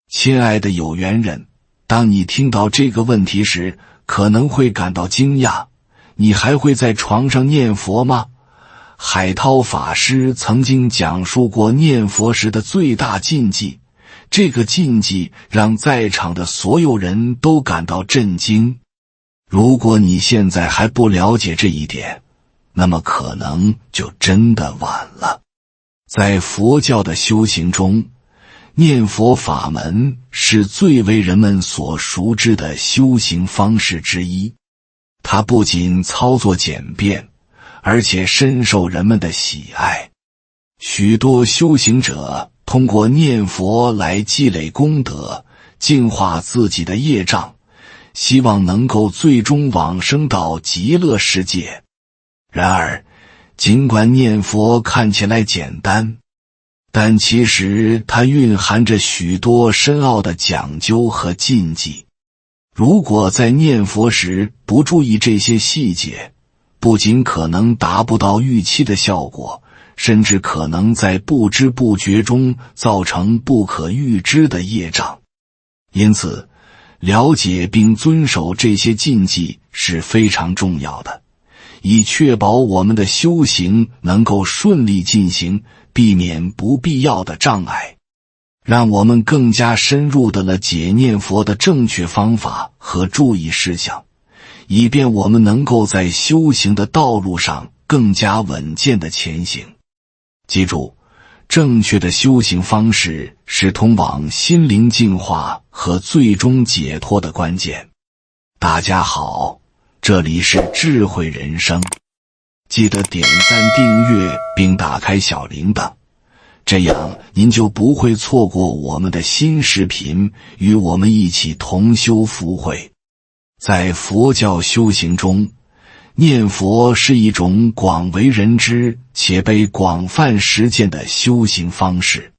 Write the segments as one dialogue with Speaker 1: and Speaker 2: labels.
Speaker 1: 亲爱的有缘人，当你听到这个问题时，可能会感到惊讶，你还会在床上念佛吗？海涛法师曾经讲述过念佛时的最大禁忌，这个禁忌让在场的所有人都感到震惊。如果你现在还不了解这一点，那么可能就真的晚了。在佛教的修行中，念佛法门是最为人们所熟知的修行方式之一，它不仅操作简便，而且深受人们的喜爱。许多修行者通过念佛来积累功德，净化自己的业障，希望能够最终往生到极乐世界。然而，尽管念佛看起来简单，但其实它蕴含着许多深奥的讲究和禁忌。如果在念佛时不注意这些细节，不仅可能达不到预期的效果，甚至可能在不知不觉中造成不可预知的业障。因此，了解并遵守这些禁忌是非常重要的，以确保我们的修行能够顺利进行，避免不必要的障碍。让我们更加深入地了解念佛的正确方法和注意事项，以便我们能够在修行的道路上更加稳健地前行。记住，正确的修行方式是通往心灵净化和最终解脱的关键。大家好，这里是智慧人生，记得点赞订阅并打开小铃铛，这样您就不会错过我们的新视频，与我们一起同修福慧。在佛教修行中，念佛是一种广为人知且被广泛实践的修行方式。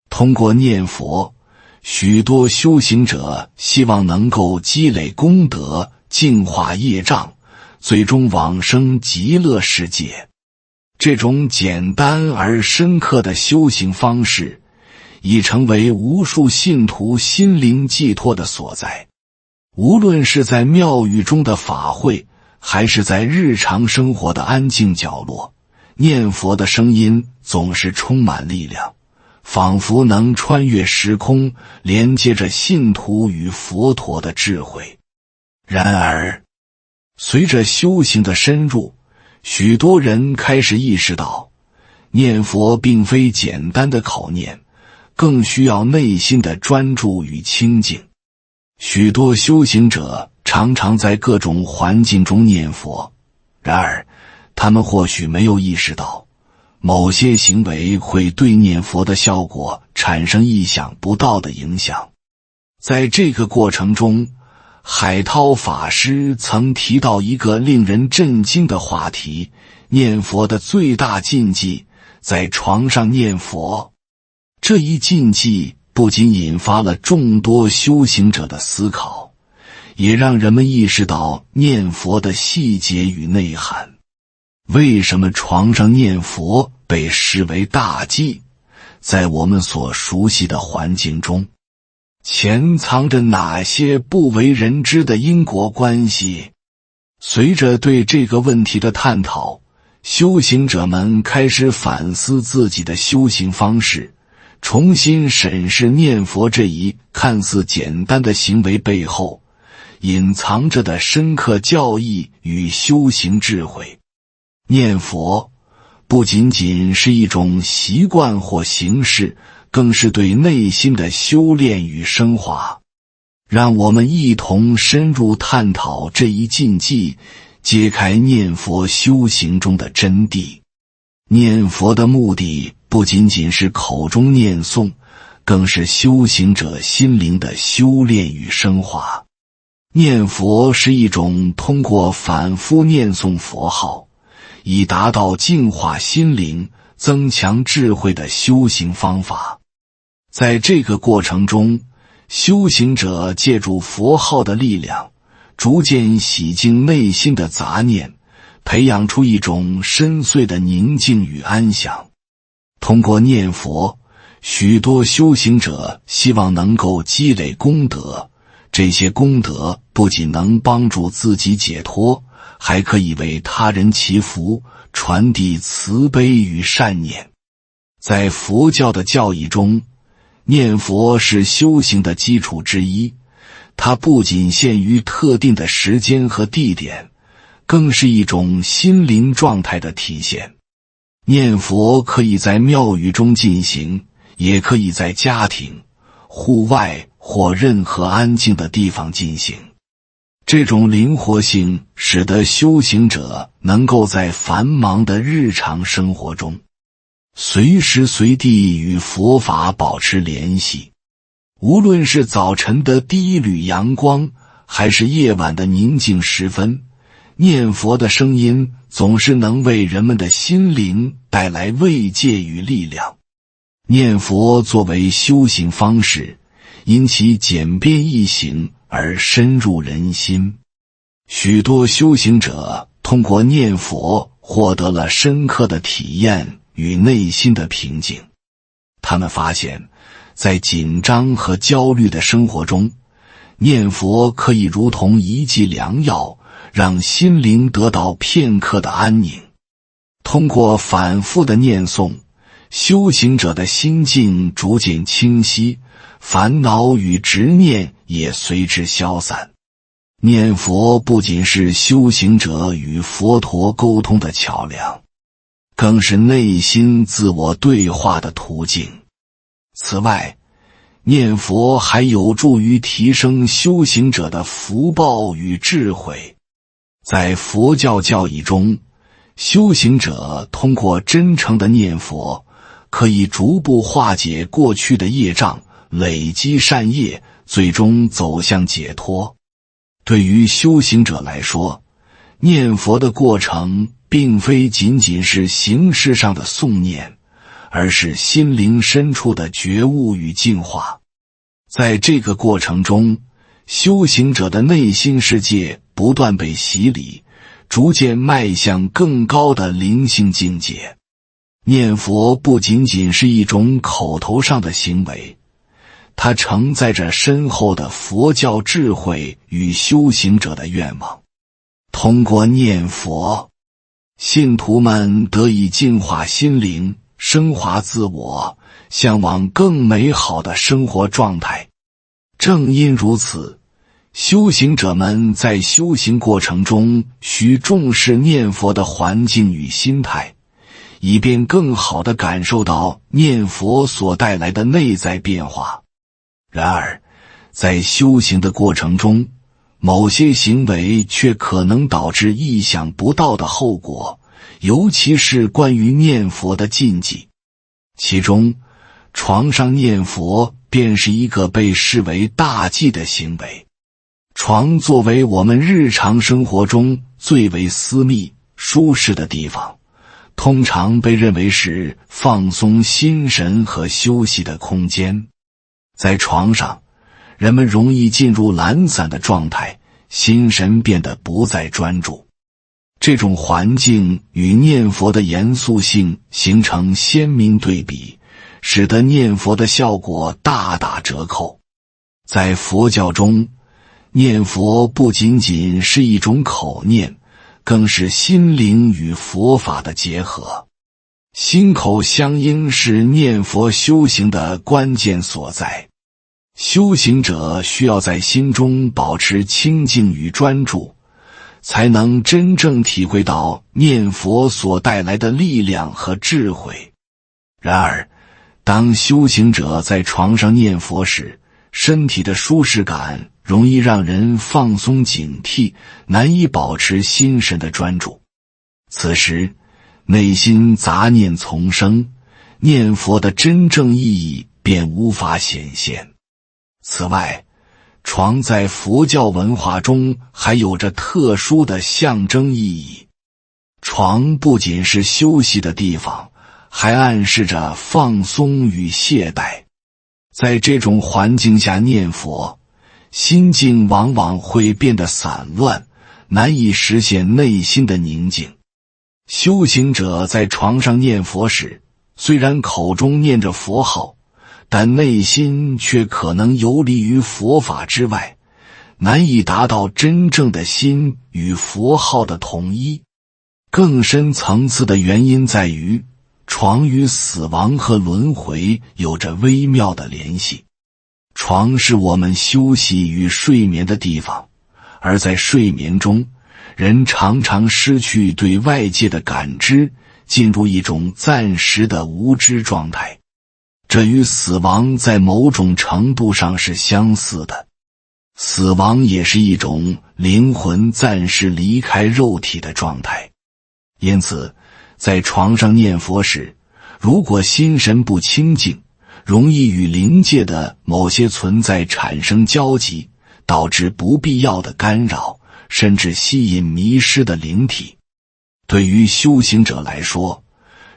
Speaker 1: 通过念佛，许多修行者希望能够积累功德，净化业障，最终往生极乐世界。这种简单而深刻的修行方式，已成为无数信徒心灵寄托的所在。无论是在庙宇中的法会，还是在日常生活的安静角落，念佛的声音总是充满力量，仿佛能穿越时空，连接着信徒与佛陀的智慧。然而，随着修行的深入，许多人开始意识到，念佛并非简单的口念，更需要内心的专注与清静。许多修行者常常在各种环境中念佛，然而他们或许没有意识到，某些行为会对念佛的效果产生意想不到的影响。在这个过程中，海涛法师曾提到一个令人震惊的话题：念佛的最大禁忌，在床上念佛。这一禁忌不仅引发了众多修行者的思考，也让人们意识到念佛的细节与内涵。为什么床上念佛被视为大忌？在我们所熟悉的环境中，潜藏着哪些不为人知的因果关系？随着对这个问题的探讨，修行者们开始反思自己的修行方式，重新审视念佛这一看似简单的行为背后隐藏着的深刻教义与修行智慧。念佛不仅仅是一种习惯或形式，更是对内心的修炼与升华。让我们一同深入探讨这一禁忌，揭开念佛修行中的真谛。念佛的目的不仅仅是口中念诵，更是修行者心灵的修炼与升华。念佛是一种通过反复念诵佛号，以达到净化心灵、增强智慧的修行方法。在这个过程中，修行者借助佛号的力量，逐渐洗净内心的杂念，培养出一种深邃的宁静与安详。通过念佛，许多修行者希望能够积累功德，这些功德不仅能帮助自己解脱，还可以为他人祈福，传递慈悲与善念。在佛教的教义中，念佛是修行的基础之一，它不仅限于特定的时间和地点，更是一种心灵状态的体现。念佛可以在庙宇中进行，也可以在家庭、户外或任何安静的地方进行。这种灵活性使得修行者能够在繁忙的日常生活中随时随地与佛法保持联系。无论是早晨的第一缕阳光，还是夜晚的宁静时分，念佛的声音总是能为人们的心灵带来慰藉与力量。念佛作为修行方式，因其简便易行而深入人心。许多修行者通过念佛获得了深刻的体验与内心的平静。他们发现，在紧张和焦虑的生活中，念佛可以如同一剂良药，让心灵得到片刻的安宁。通过反复的念诵，修行者的心境逐渐清晰，烦恼与执念也随之消散。念佛不仅是修行者与佛陀沟通的桥梁，更是内心自我对话的途径。此外，念佛还有助于提升修行者的福报与智慧。在佛教教义中，修行者通过真诚的念佛，可以逐步化解过去的业障，累积善业，最终走向解脱。对于修行者来说，念佛的过程并非仅仅是形式上的诵念，而是心灵深处的觉悟与净化。在这个过程中，修行者的内心世界不断被洗礼，逐渐迈向更高的灵性境界。念佛不仅仅是一种口头上的行为，它承载着深厚的佛教智慧与修行者的愿望。通过念佛，信徒们得以净化心灵，升华自我，向往更美好的生活状态。正因如此，修行者们在修行过程中需重视念佛的环境与心态，以便更好地感受到念佛所带来的内在变化。然而，在修行的过程中，某些行为却可能导致意想不到的后果，尤其是关于念佛的禁忌。其中，床上念佛便是一个被视为大忌的行为。床作为我们日常生活中最为私密、舒适的地方，通常被认为是放松心神和休息的空间。在床上，人们容易进入懒散的状态，心神变得不再专注。这种环境与念佛的严肃性形成鲜明对比，使得念佛的效果大打折扣。在佛教中，念佛不仅仅是一种口念，更是心灵与佛法的结合。心口相应是念佛修行的关键所在。修行者需要在心中保持清静与专注，才能真正体会到念佛所带来的力量和智慧。然而，当修行者在床上念佛时，身体的舒适感容易让人放松警惕，难以保持心神的专注。此时，内心杂念丛生，念佛的真正意义便无法显现。此外，床在佛教文化中还有着特殊的象征意义。床不仅是休息的地方，还暗示着放松与懈怠。在这种环境下念佛，心境往往会变得散乱，难以实现内心的宁静。修行者在床上念佛时，虽然口中念着佛号，但内心却可能游离于佛法之外，难以达到真正的心与佛号的统一。更深层次的原因在于，床与死亡和轮回有着微妙的联系。床是我们休息与睡眠的地方，而在睡眠中，人常常失去对外界的感知，进入一种暂时的无知状态。这与死亡在某种程度上是相似的。死亡也是一种灵魂暂时离开肉体的状态。因此，在床上念佛时，如果心神不清净，容易与灵界的某些存在产生交集，导致不必要的干扰，甚至吸引迷失的灵体。对于修行者来说，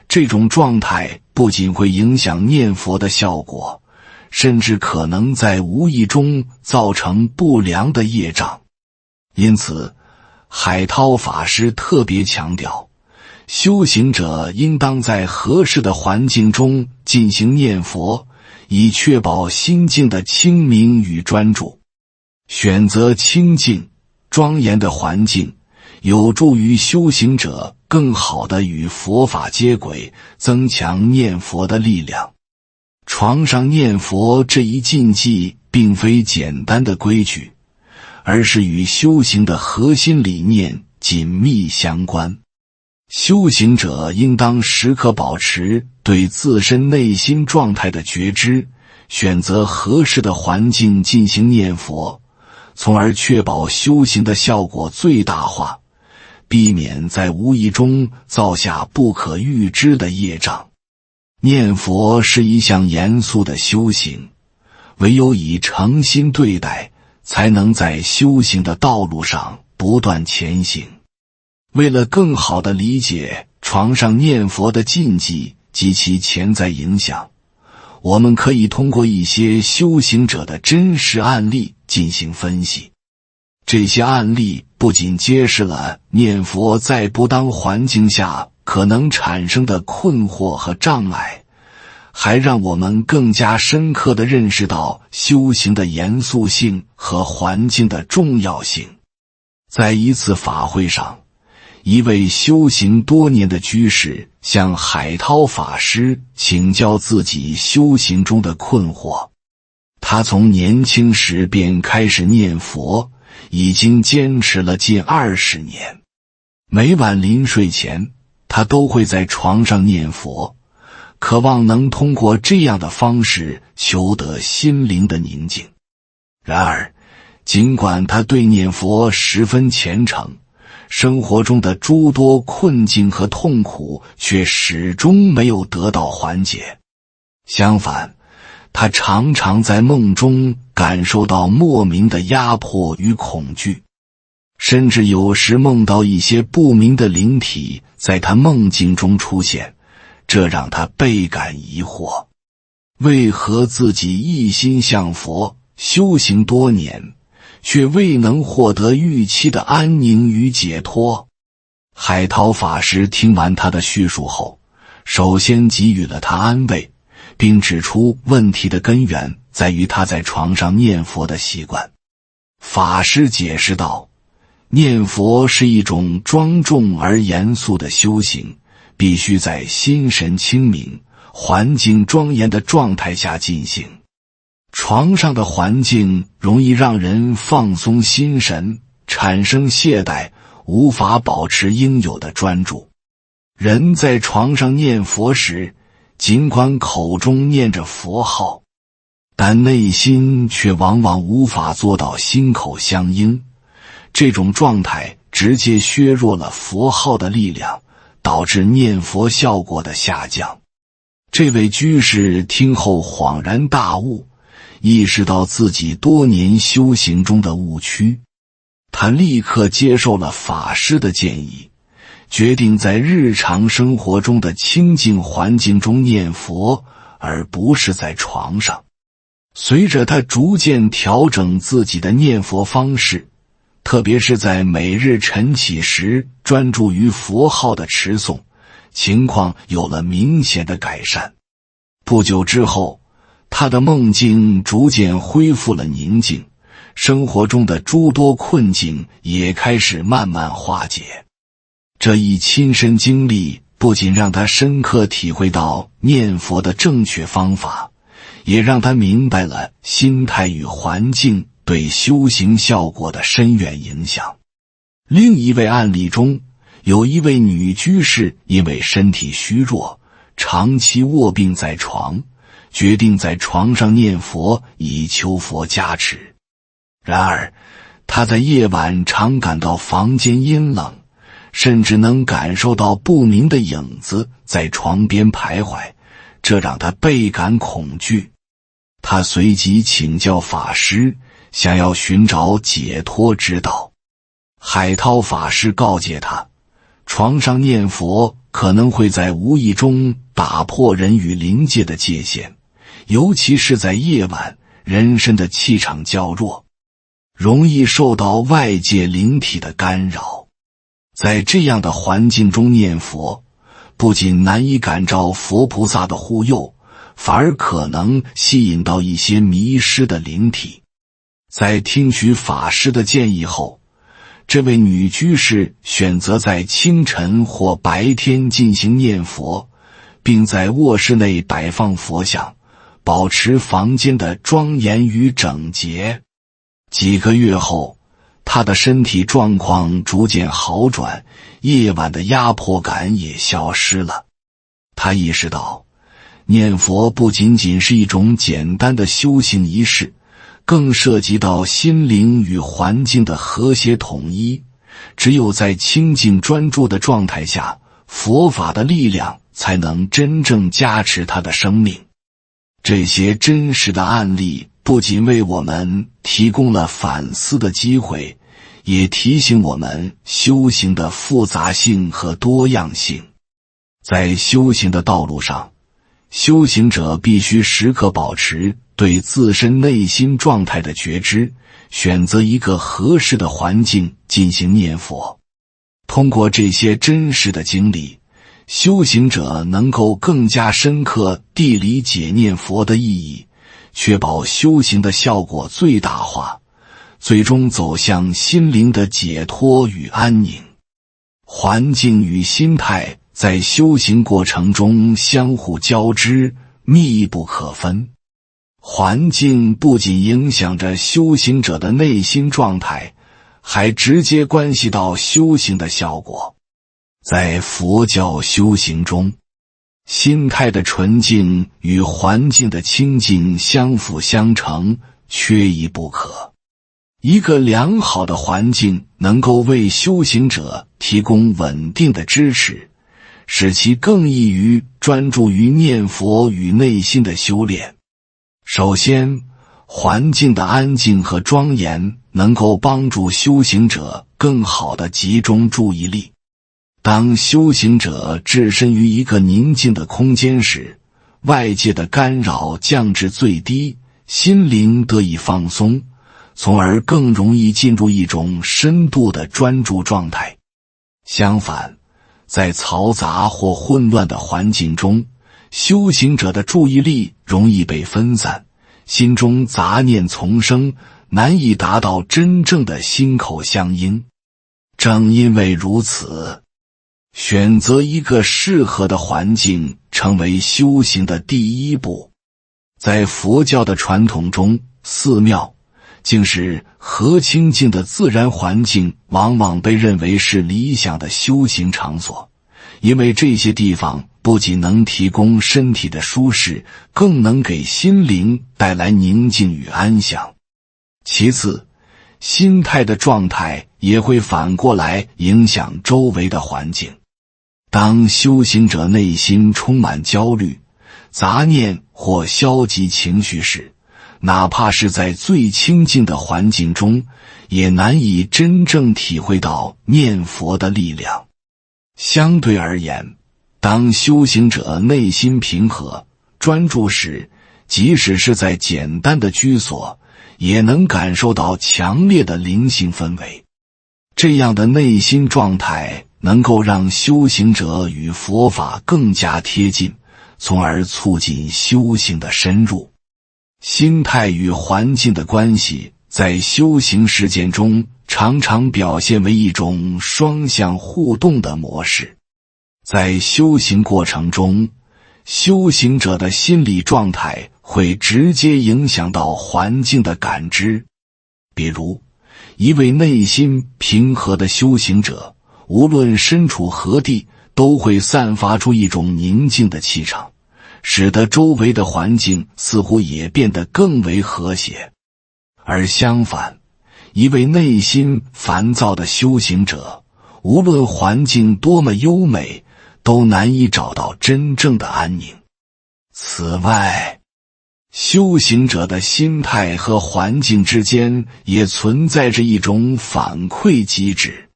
Speaker 1: 这种状态不仅会影响念佛的效果，甚至可能在无意中造成不良的业障。因此，海涛法师特别强调，修行者应当在合适的环境中进行念佛，以确保心境的清明与专注。选择清净、庄严的环境，有助于修行者更好地与佛法接轨，增强念佛的力量。床上念佛这一禁忌并非简单的规矩，而是与修行的核心理念紧密相关。修行者应当时刻保持对自身内心状态的觉知，选择合适的环境进行念佛，从而确保修行的效果最大化，避免在无意中造下不可预知的业障。念佛是一项严肃的修行，唯有以诚心对待，才能在修行的道路上不断前行。为了更好地理解床上念佛的禁忌及其潜在影响，我们可以通过一些修行者的真实案例进行分析。这些案例不仅揭示了念佛在不当环境下可能产生的困惑和障碍，还让我们更加深刻地认识到修行的严肃性和环境的重要性。在一次法会上，一位修行多年的居士向海涛法师请教自己修行中的困惑。他从年轻时便开始念佛，已经坚持了近20年。每晚临睡前，他都会在床上念佛，渴望能通过这样的方式求得心灵的宁静。然而，尽管他对念佛十分虔诚，生活中的诸多困境和痛苦却始终没有得到缓解。相反，他常常在梦中感受到莫名的压迫与恐惧，甚至有时梦到一些不明的灵体在他梦境中出现，这让他倍感疑惑。为何自己一心向佛，修行多年，却未能获得预期的安宁与解脱？海涛法师听完他的叙述后，首先给予了他安慰，并指出问题的根源在于他在床上念佛的习惯。法师解释道，念佛是一种庄重而严肃的修行，必须在心神清明、环境庄严的状态下进行。床上的环境容易让人放松心神，产生懈怠，无法保持应有的专注。人在床上念佛时，尽管口中念着佛号，但内心却往往无法做到心口相应。这种状态直接削弱了佛号的力量，导致念佛效果的下降。这位居士听后恍然大悟，意识到自己多年修行中的误区。他立刻接受了法师的建议，决定在日常生活中的清静环境中念佛，而不是在床上。随着他逐渐调整自己的念佛方式，特别是在每日晨起时专注于佛号的持诵，情况有了明显的改善。不久之后，他的梦境逐渐恢复了宁静，生活中的诸多困境也开始慢慢化解。这一亲身经历不仅让他深刻体会到念佛的正确方法，也让他明白了心态与环境对修行效果的深远影响。另一位案例中，有一位女居士因为身体虚弱，长期卧病在床，决定在床上念佛以求佛加持。然而，她在夜晚常感到房间阴冷，甚至能感受到不明的影子在床边徘徊，这让她倍感恐惧。她随即请教法师，想要寻找解脱之道。海涛法师告诫他，床上念佛可能会在无意中打破人与灵界的界限，尤其是在夜晚，人身的气场较弱，容易受到外界灵体的干扰。在这样的环境中念佛，不仅难以感召佛菩萨的护佑，反而可能吸引到一些迷失的灵体。在听取法师的建议后，这位女居士选择在清晨或白天进行念佛，并在卧室内摆放佛像，保持房间的庄严与整洁。几个月后，她的身体状况逐渐好转，夜晚的压迫感也消失了。她意识到，念佛不仅仅是一种简单的修行仪式，更涉及到心灵与环境的和谐统一。只有在清净专注的状态下，佛法的力量才能真正加持他的生命。这些真实的案例不仅为我们提供了反思的机会，也提醒我们修行的复杂性和多样性。在修行的道路上，修行者必须时刻保持对自身内心状态的觉知，选择一个合适的环境进行念佛。通过这些真实的经历，修行者能够更加深刻地理解念佛的意义，确保修行的效果最大化，最终走向心灵的解脱与安宁。环境与心态在修行过程中相互交织，密不可分。环境不仅影响着修行者的内心状态，还直接关系到修行的效果。在佛教修行中，心态的纯净与环境的清净相辅相成，缺一不可。一个良好的环境能够为修行者提供稳定的支持，使其更易于专注于念佛与内心的修炼。首先，环境的安静和庄严能够帮助修行者更好地集中注意力。当修行者置身于一个宁静的空间时，外界的干扰降至最低，心灵得以放松，从而更容易进入一种深度的专注状态。相反，在嘈杂或混乱的环境中，修行者的注意力容易被分散，心中杂念丛生，难以达到真正的心口相应。正因为如此，选择一个适合的环境成为修行的第一步。在佛教的传统中，寺庙竟是和清净的自然环境，往往被认为是理想的修行场所，因为这些地方不仅能提供身体的舒适，更能给心灵带来宁静与安详。其次，心态的状态也会反过来影响周围的环境。当修行者内心充满焦虑、杂念或消极情绪时，哪怕是在最清静的环境中，也难以真正体会到念佛的力量。相对而言，当修行者内心平和、专注时，即使是在简单的居所，也能感受到强烈的灵性氛围。这样的内心状态能够让修行者与佛法更加贴近，从而促进修行的深入。心态与环境的关系在修行实践中常常表现为一种双向互动的模式。在修行过程中，修行者的心理状态会直接影响到环境的感知。比如，一位内心平和的修行者，无论身处何地，都会散发出一种宁静的气场，使得周围的环境似乎也变得更为和谐。而相反，一位内心烦躁的修行者，无论环境多么优美，都难以找到真正的安宁。此外，修行者的心态和环境之间也存在着一种反馈机制。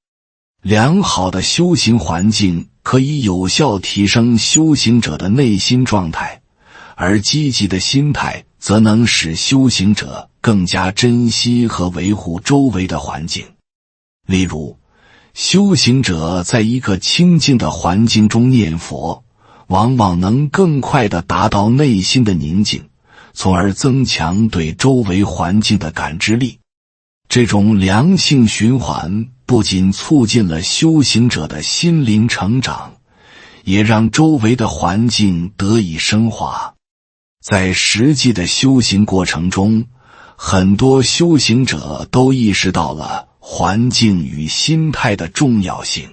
Speaker 1: 良好的修行环境可以有效提升修行者的内心状态，而积极的心态则能使修行者更加珍惜和维护周围的环境。例如，修行者在一个清静的环境中念佛，往往能更快地达到内心的宁静，从而增强对周围环境的感知力。这种良性循环不仅促进了修行者的心灵成长，也让周围的环境得以升华。在实际的修行过程中，很多修行者都意识到了环境与心态的重要性。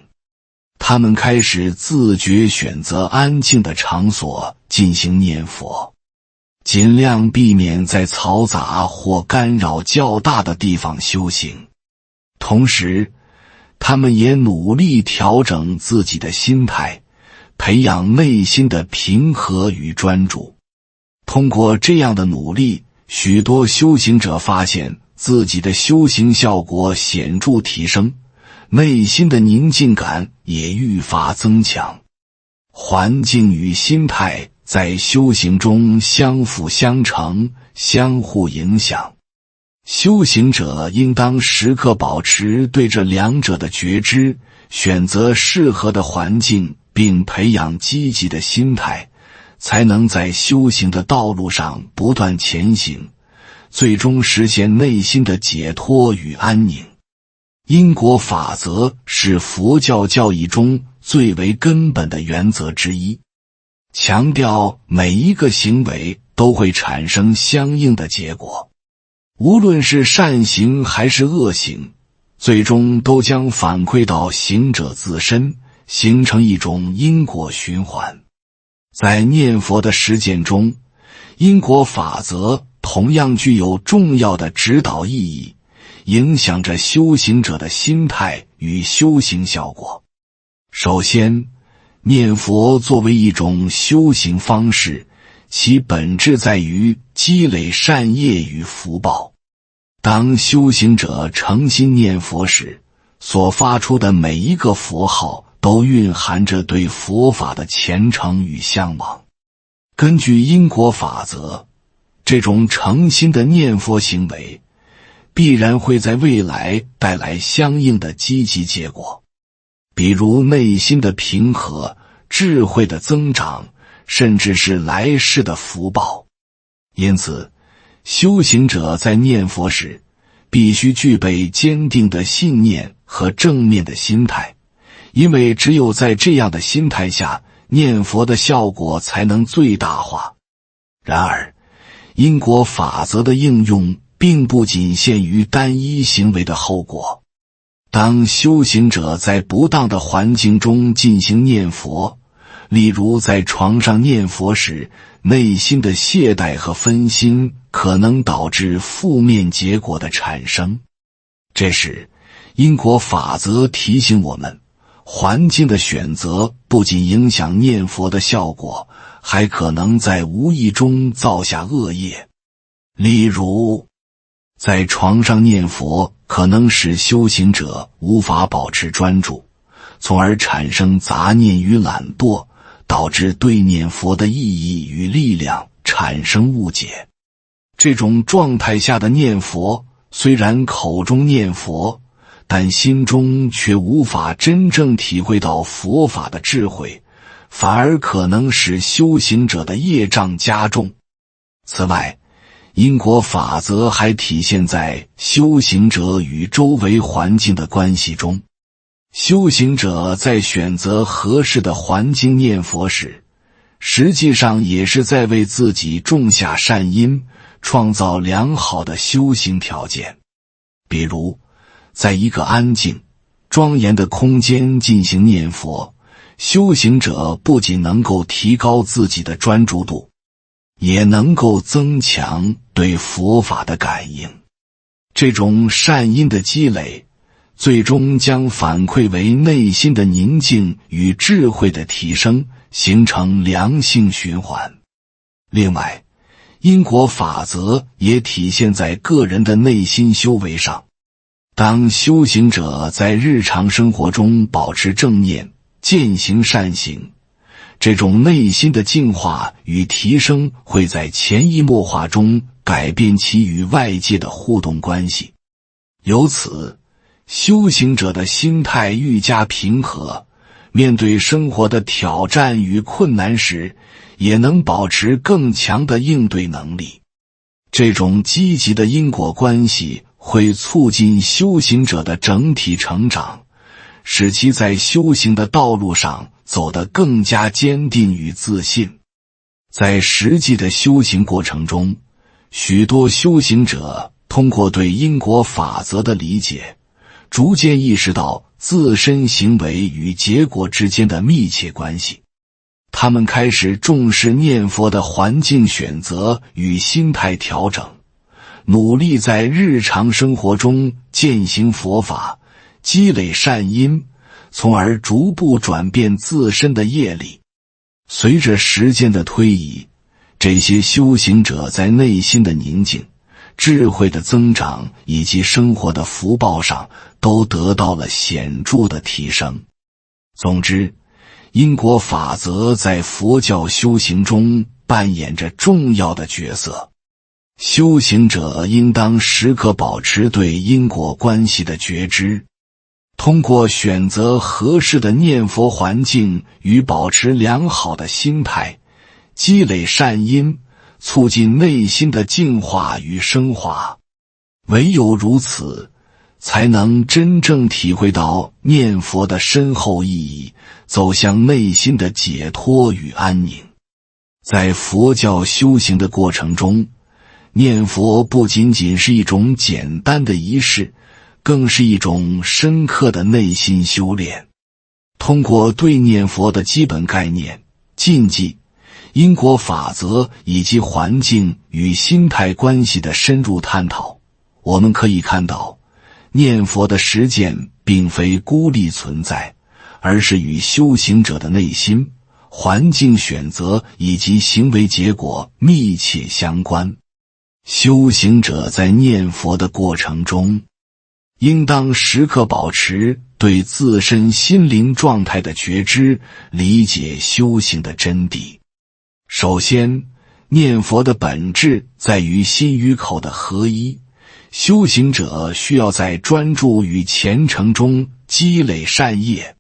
Speaker 1: 他们开始自觉选择安静的场所进行念佛，尽量避免在嘈杂或干扰较大的地方修行。同时，他们也努力调整自己的心态，培养内心的平和与专注。通过这样的努力，许多修行者发现自己的修行效果显著提升，内心的宁静感也愈发增强。环境与心态在修行中相辅相成，相互影响。修行者应当时刻保持对这两者的觉知，选择适合的环境，并培养积极的心态，才能在修行的道路上不断前行，最终实现内心的解脱与安宁。因果法则是佛教教义中最为根本的原则之一，强调每一个行为都会产生相应的结果，无论是善行还是恶行，最终都将反馈到行者自身，形成一种因果循环。在念佛的实践中，因果法则同样具有重要的指导意义，影响着修行者的心态与修行效果。首先，念佛作为一种修行方式，其本质在于积累善业与福报。当修行者诚心念佛时，所发出的每一个佛号都蕴含着对佛法的虔诚与向往。根据因果法则，这种诚心的念佛行为必然会在未来带来相应的积极结果，比如内心的平和、智慧的增长，甚至是来世的福报。因此，修行者在念佛时必须具备坚定的信念和正面的心态，因为只有在这样的心态下，念佛的效果才能最大化。然而，因果法则的应用并不仅限于单一行为的后果。当修行者在不当的环境中进行念佛，例如在床上念佛时，内心的懈怠和分心可能导致负面结果的产生。这时，因果法则提醒我们，环境的选择不仅影响念佛的效果，还可能在无意中造下恶业。例如，在床上念佛可能使修行者无法保持专注，从而产生杂念与懒惰，导致对念佛的意义与力量产生误解。这种状态下的念佛，虽然口中念佛，但心中却无法真正体会到佛法的智慧，反而可能使修行者的业障加重。此外，因果法则还体现在修行者与周围环境的关系中。修行者在选择合适的环境念佛时，实际上也是在为自己种下善因，创造良好的修行条件。比如，在一个安静、庄严的空间进行念佛，修行者不仅能够提高自己的专注度，也能够增强对佛法的感应。这种善因的积累，最终将反馈为内心的宁静与智慧的提升，形成良性循环。另外，因果法则也体现在个人的内心修为上。当修行者在日常生活中保持正念，践行善行，这种内心的净化与提升会在潜移默化中改变其与外界的互动关系。由此，修行者的心态愈加平和，面对生活的挑战与困难时，也能保持更强的应对能力。这种积极的因果关系会促进修行者的整体成长，使其在修行的道路上走得更加坚定与自信。在实际的修行过程中，许多修行者通过对因果法则的理解，逐渐意识到自身行为与结果之间的密切关系。他们开始重视念佛的环境选择与心态调整，努力在日常生活中践行佛法，积累善因，从而逐步转变自身的业力。随着时间的推移，这些修行者在内心的宁静、智慧的增长以及生活的福报上都得到了显著的提升。总之，因果法则在佛教修行中扮演着重要的角色。修行者应当时刻保持对因果关系的觉知，通过选择合适的念佛环境与保持良好的心态，积累善因，促进内心的净化与升华。唯有如此，才能真正体会到念佛的深厚意义，走向内心的解脱与安宁。在佛教修行的过程中，念佛不仅仅是一种简单的仪式，更是一种深刻的内心修炼。通过对念佛的基本概念、禁忌、因果法则以及环境与心态关系的深入探讨，我们可以看到，念佛的实践并非孤立存在，而是与修行者的内心、环境选择以及行为结果密切相关。修行者在念佛的过程中，应当时刻保持对自身心灵状态的觉知，理解修行的真谛。首先，念佛的本质在于心与口的合一。修行者需要在专注与虔诚中积累善业，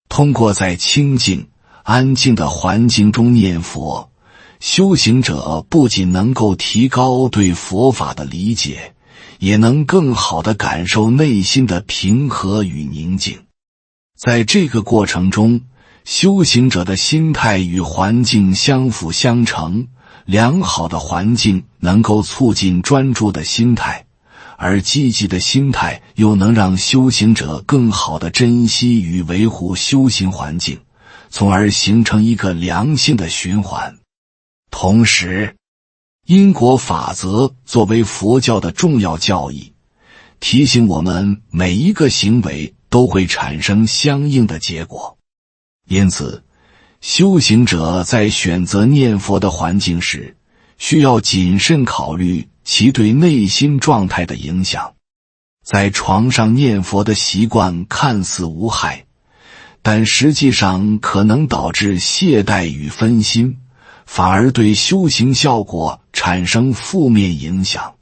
Speaker 1: 通过在清静、安静的环境中念佛，修行者不仅能够提高对佛法的理解，也能更好地感受内心的平和与宁静。在这个过程中，修行者的心态与环境相辅相成，良好的环境能够促进专注的心态，而积极的心态又能让修行者更好地珍惜与维护修行环境，从而形成一个良性的循环。同时，因果法则作为佛教的重要教义，提醒我们每一个行为都会产生相应的结果。因此，修行者在选择念佛的环境时，需要谨慎考虑其对内心状态的影响。在床上念佛的习惯看似无害，但实际上可能导致懈怠与分心，反而对修行效果产生负面影响。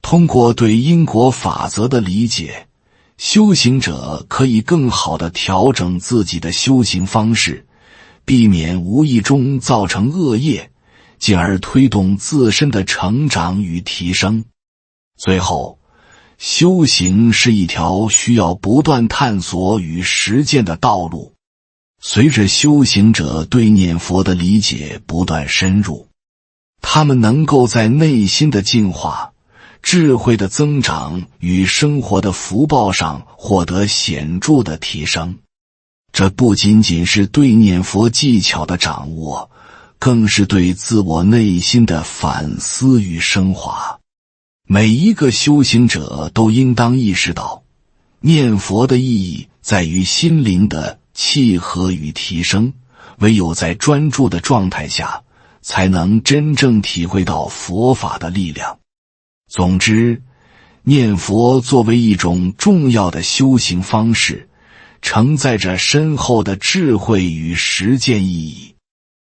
Speaker 1: 通过对因果法则的理解，修行者可以更好地调整自己的修行方式，避免无意中造成恶业，进而推动自身的成长与提升。最后，修行是一条需要不断探索与实践的道路。随着修行者对念佛的理解不断深入，他们能够在内心的净化、智慧的增长与生活的福报上获得显著的提升。这不仅仅是对念佛技巧的掌握，更是对自我内心的反思与升华。每一个修行者都应当意识到，念佛的意义在于心灵的契合与提升，唯有在专注的状态下，才能真正体会到佛法的力量。总之，念佛作为一种重要的修行方式，承载着深厚的智慧与实践意义。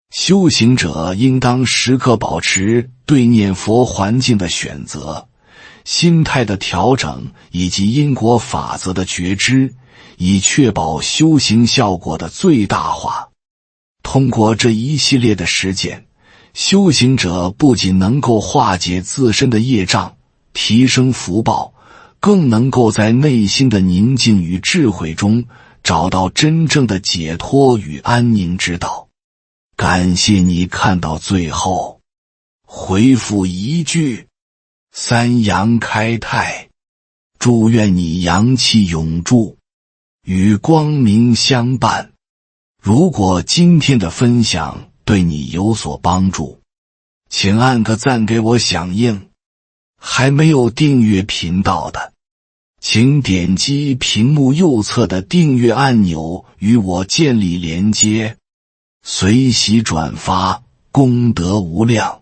Speaker 1: 修行者应当时刻保持对念佛环境的选择、心态的调整以及因果法则的觉知，以确保修行效果的最大化。通过这一系列的实践，修行者不仅能够化解自身的业障，提升福报，更能够在内心的宁静与智慧中找到真正的解脱与安宁之道。感谢你看到最后，回复一句三阳开泰，祝愿你阳气永驻，与光明相伴。如果今天的分享对你有所帮助，请按个赞给我响应。还没有订阅频道的，请点击屏幕右侧的订阅按钮与我建立连接，随喜转发，功德无量。